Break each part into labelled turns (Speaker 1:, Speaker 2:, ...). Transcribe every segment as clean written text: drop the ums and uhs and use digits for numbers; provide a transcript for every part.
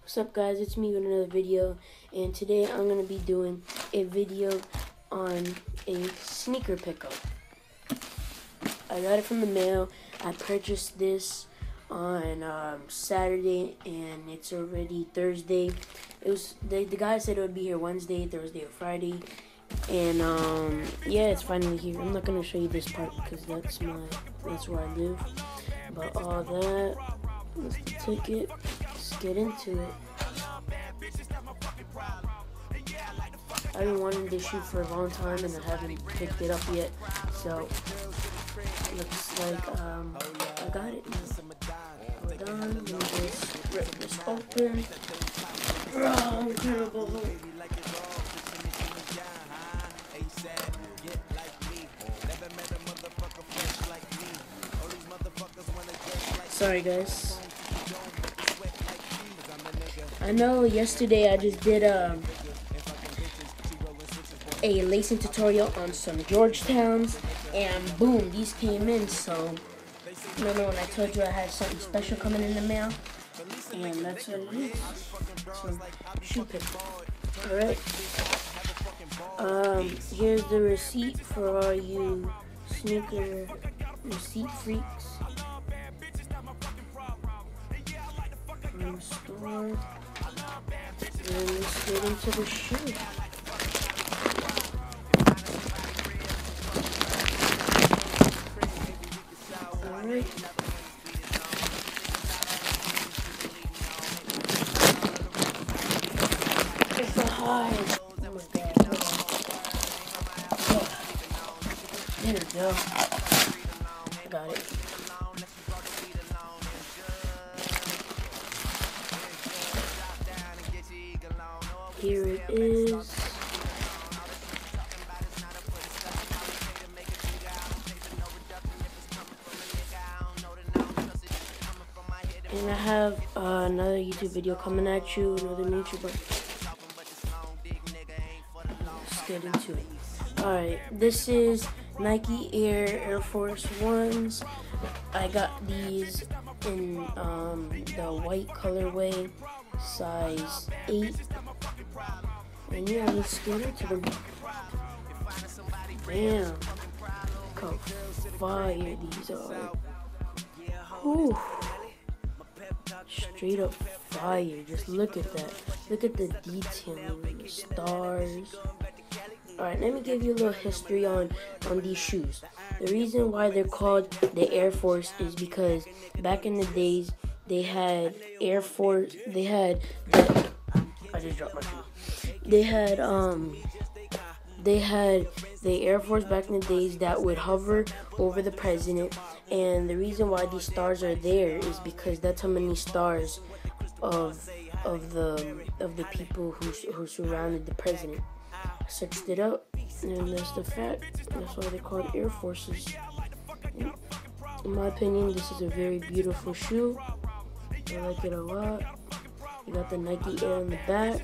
Speaker 1: What's up, guys? It's me with another video, and today I'm going to be doing a video on a sneaker pickup. I got it from the mail. I purchased this on Saturday, and it's already Thursday. The guy said it would be here Wednesday, Thursday, or Friday, and yeah, it's finally here. I'm not going to show you this part because that's where I live, but all that, that's the ticket. Let's get into it. I've been wanting this shoe for a long time and I haven't picked it up yet, so looks like I got it now. Hold on, let me just rip this open. Oh, incredible. Sorry, guys. I know yesterday I just did a lacing tutorial on some Georgetowns, and boom, these came in. So remember when I told you I had something special coming in the mail, and that's what it is. So shoe pick. Alright, here's the receipt for all you sneaker receipt freaks from the store. And let's get into the shoe. Alright. It's a high. Oh my god. Oh. There we go. I got it. Here it is. And I have another YouTube video coming at you, another YouTuber. Let's get into it. Alright, this is Nike Air Force Ones. I got these in the white colorway, size 8. And yeah, let's get into them. Damn, look how fire these are. Whew. Straight up fire. Just look at that. Look at the detailing, the stars. Alright, let me give you a little history on these shoes. The reason why they're called the Air Force is because back in the days they had Air Force, I just dropped my shoe. They had the Air Force back in the days that would hover over the president, and the reason why these stars are there is because that's how many stars of the people who surrounded the president. I searched it up, and that's the fact. That's why they're called Air Forces. In my opinion, this is a very beautiful shoe. I like it a lot. You got the Nike Air in the back.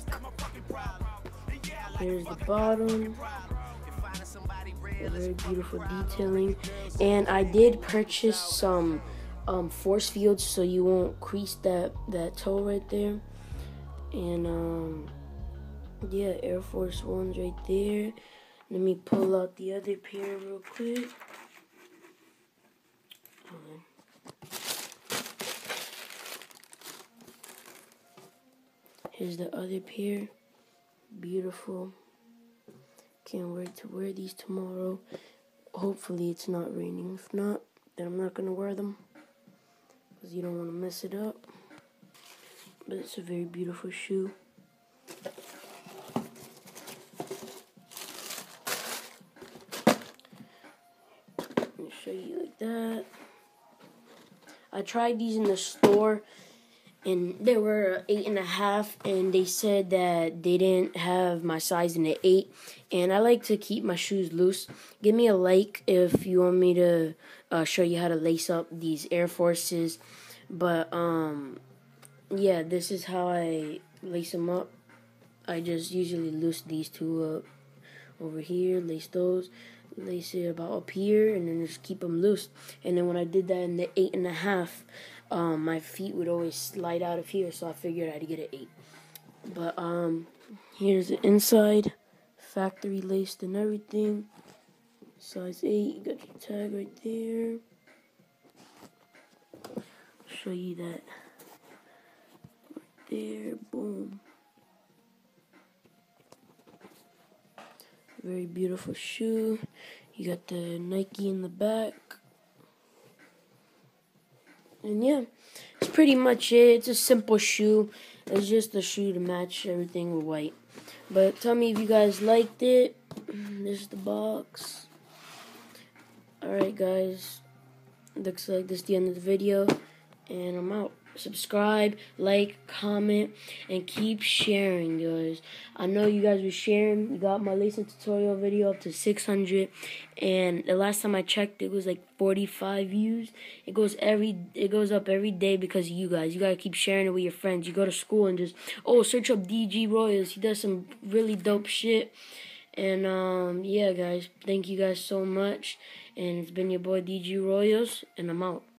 Speaker 1: Here's the bottom. A very beautiful detailing. And I did purchase some force fields so you won't crease that toe right there. And yeah, Air Force Ones right there. Let me pull out the other pair real quick. Here's the other pair. Beautiful. Can't wait to wear these tomorrow. Hopefully it's not raining. If not, then I'm not going to wear them, because you don't want to mess it up. But it's a very beautiful shoe. Let me show you like that. I tried these in the store, and they were 8.5, and they said that they didn't have my size in the 8. And I like to keep my shoes loose. Give me a like if you want me to show you how to lace up these Air Forces. But yeah, this is how I lace them up. I just usually loose these two up over here, lace those, lace it about up here, and then just keep them loose. And then when I did that in the 8.5, my feet would always slide out of here, so I figured I'd get an 8. But here's the inside, factory laced and everything. Size 8, you got your tag right there. Show you that right there, boom. Very beautiful shoe. You got the Nike in the back. And yeah, it's pretty much it. It's a simple shoe. It's just a shoe to match everything with white. But tell me if you guys liked it. This is the box. Alright guys, looks like this is the end of the video, and I'm out. Subscribe, like, comment, and keep sharing, guys. I know you guys were sharing. You got my lacing tutorial video up to 600, and the last time I checked, it was like 45 views. It goes up every day because of you guys. You gotta keep sharing it with your friends. You go to school and just search up DG Royals. He does some really dope shit. And yeah, guys, thank you guys so much. And it's been your boy DG Royals, and I'm out.